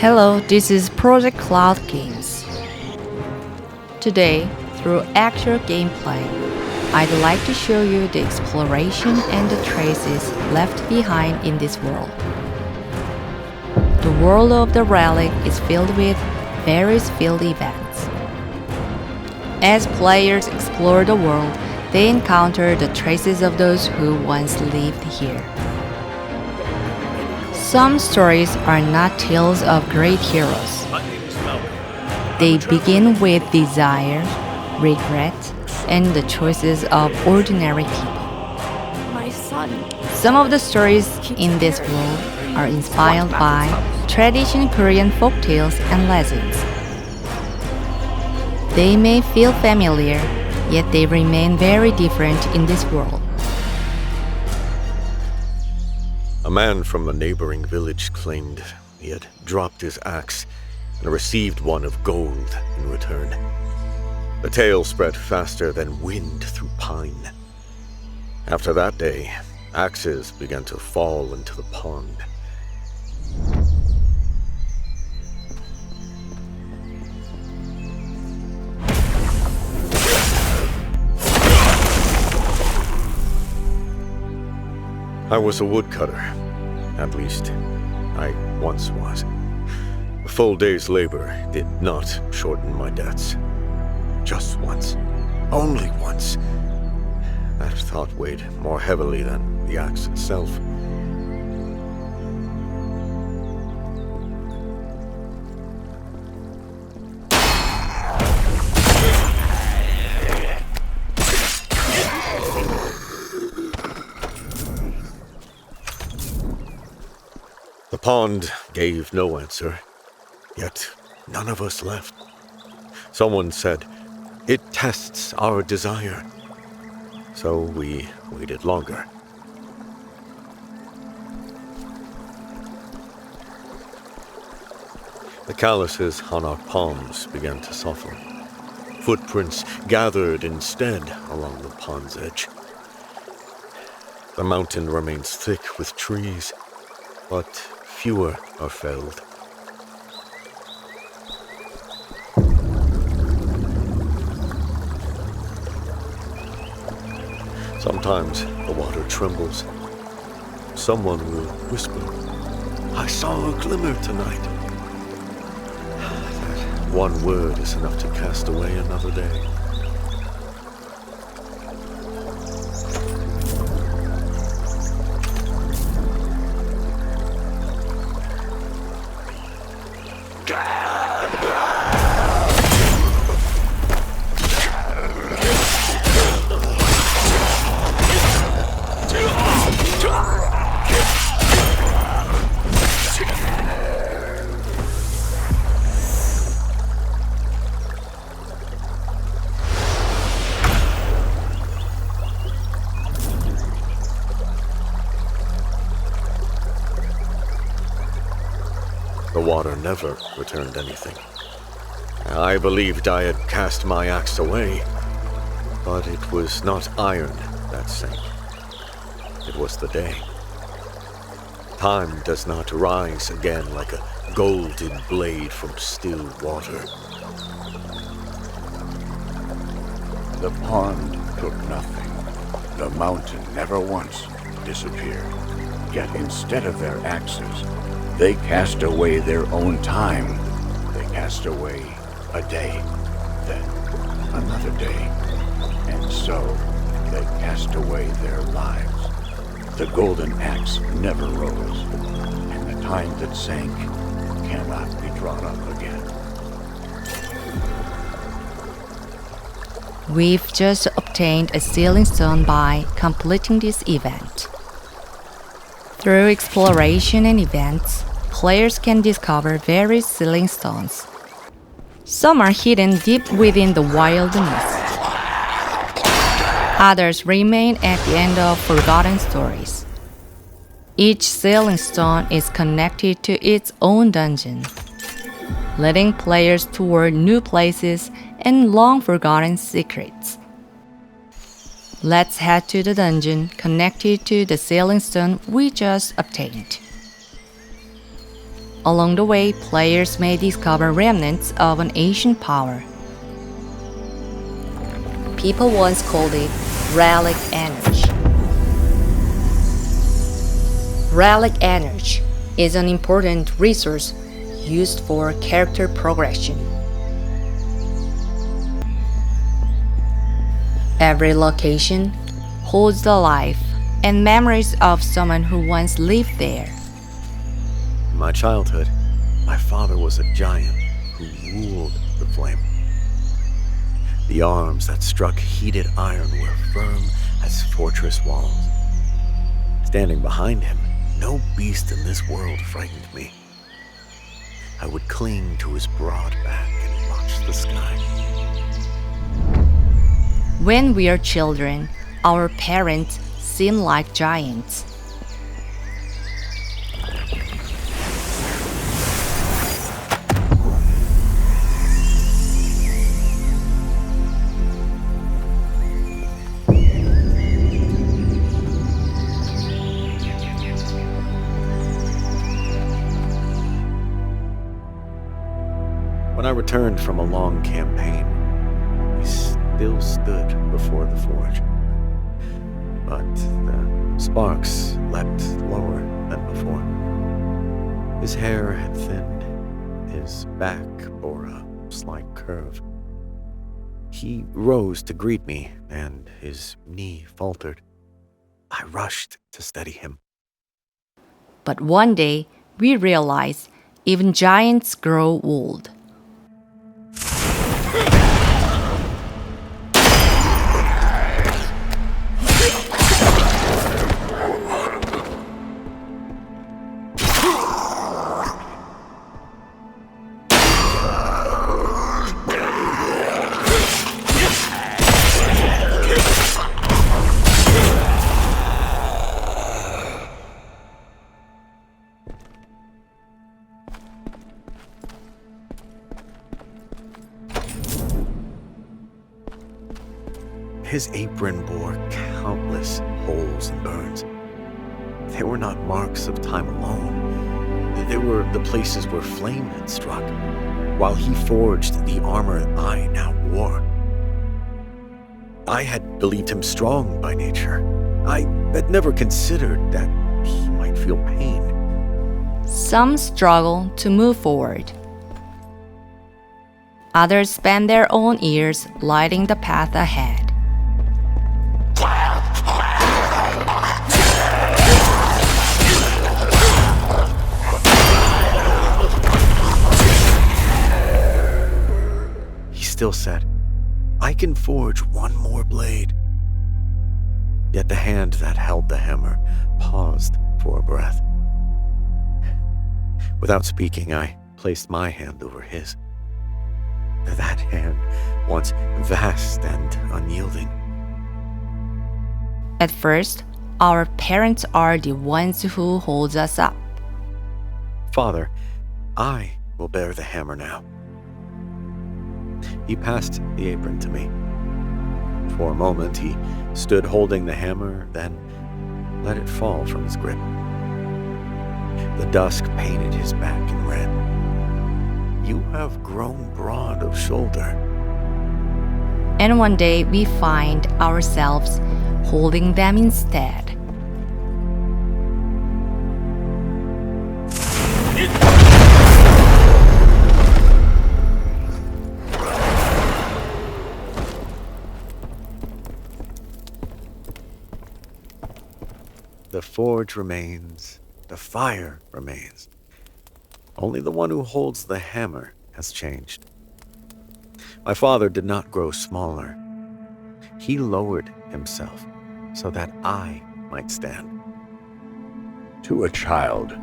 Hello, this is Project Cloud Games. Today, through actual gameplay, I'd like to show you the exploration and the traces left behind in this world. The world of the Relic is filled with various field events. As players explore the world, they encounter the traces of those who once lived here. Some stories are not tales of great heroes. They begin with desire, regret, and the choices of ordinary people. My son. Some of the stories in this world are inspired by traditional Korean folktales and legends. They may feel familiar, yet they remain very different in this world. A man from a neighboring village claimed he had dropped his axe and received one of gold in return. The tale spread faster than wind through pine. After that day, axes began to fall into the pond. I was a woodcutter. At least, I once was. A full day's labor did not shorten my debts. Just once. Only once. That thought weighed more heavily than the axe itself. The pond gave no answer, yet none of us left. Someone said, "It tests our desire." So we waited longer. The calluses on our palms began to soften. Footprints gathered instead along the pond's edge. The mountain remains thick with trees, but fewer are felled. Sometimes the water trembles. Someone will whisper, "I saw a glimmer tonight." That one word is enough to cast away another day. The water never returned anything. I believed I had cast my axe away, but it was not iron that sank. It was the day. Time does not rise again like a golden blade from still water. The pond took nothing. The mountain never once disappeared. Yet instead of their axes, they cast away their own time. They cast away a day, then another day. And so they cast away their lives. The golden axe never rose, and the time that sank cannot be drawn up again. We've just obtained a sealing stone by completing this event. Through exploration and events, players can discover various sealing stones. Some are hidden deep within the wilderness. Others remain at the end of forgotten stories. Each sealing stone is connected to its own dungeon, leading players toward new places and long-forgotten secrets. Let's head to the dungeon connected to the sealing stone we just obtained. Along the way, players may discover remnants of an ancient power. People once called it Relic energy. Relic energy is an important resource used for character progression. Every location holds the life and memories of someone who once lived there. In my childhood, my father was a giant who ruled the flame. The arms that struck heated iron were firm as fortress walls. Standing behind him, no beast in this world frightened me. I would cling to his broad back and watch the sky. When we are children, our parents seem like giants. When I returned from a long campaign, he still stood before the forge. But the sparks leapt lower than before. His hair had thinned, his back bore a slight curve. He rose to greet me, and his knee faltered. I rushed to steady him. But one day, we realized even giants grow old. His apron bore countless holes and burns. They were not marks of time alone. They were the places where flame had struck, while he forged the armor I now wore. I had believed him strong by nature. I had never considered that he might feel pain. Some struggle to move forward. Others spend their own years lighting the path ahead. He still said, "I can forge one more blade." Yet the hand that held the hammer paused for a breath. Without speaking, I placed my hand over his. That hand, once vast and unyielding. At first, our parents are the ones who hold us up. "Father, I will bear the hammer now." He passed the apron to me. For a moment, he stood holding the hammer, then let it fall from his grip. The dusk painted his back in red. "You have grown broad of shoulder." And one day we find ourselves holding them instead. The forge remains, the fire remains. Only the one who holds the hammer has changed. My father did not grow smaller. He lowered himself so that I might stand. To a child,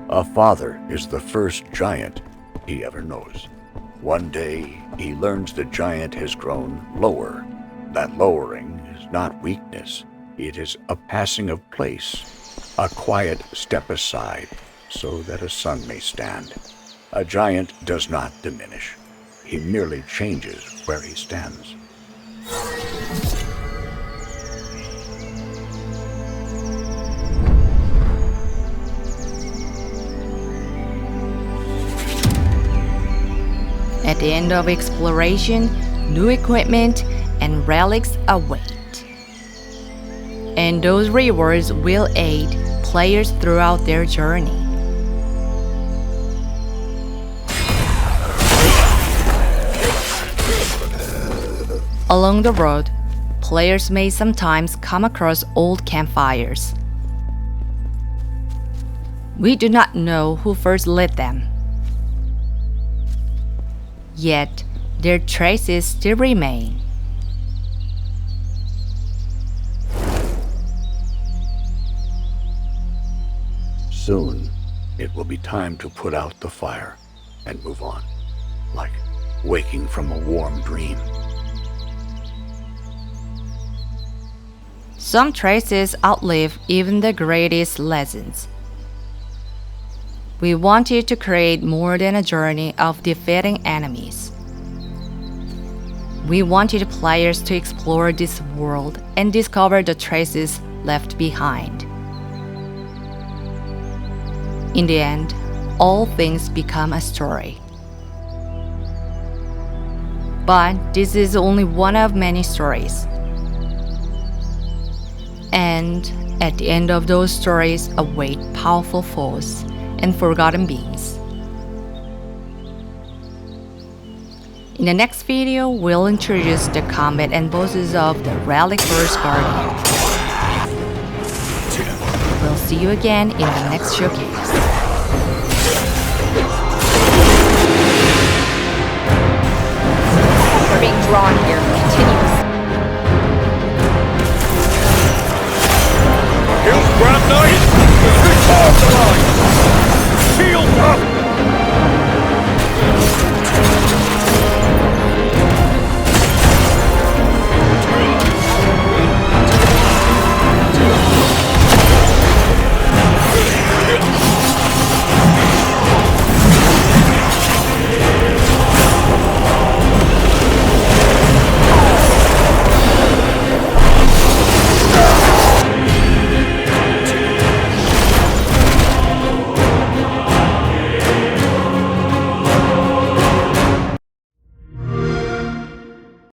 a father is the first giant he ever knows. One day, he learns the giant has grown lower. That lowering is not weakness. It is a passing of place, a quiet step aside so that a son may stand. A giant does not diminish. He merely changes where he stands. At the end of exploration, new equipment and relics await. And those rewards will aid players throughout their journey. Along the road, players may sometimes come across old campfires. We do not know who first lit them. Yet, their traces still remain. Soon, it will be time to put out the fire and move on, like waking from a warm dream. Some traces outlive even the greatest legends. We wanted to create more than a journey of defeating enemies. We wanted players to explore this world and discover the traces left behind. In the end, all things become a story. But this is only one of many stories. And at the end of those stories await powerful foes and forgotten beings. In the next video, we'll introduce the combat and bosses of the Relic First Guardian. We'll see you again in the next showcase.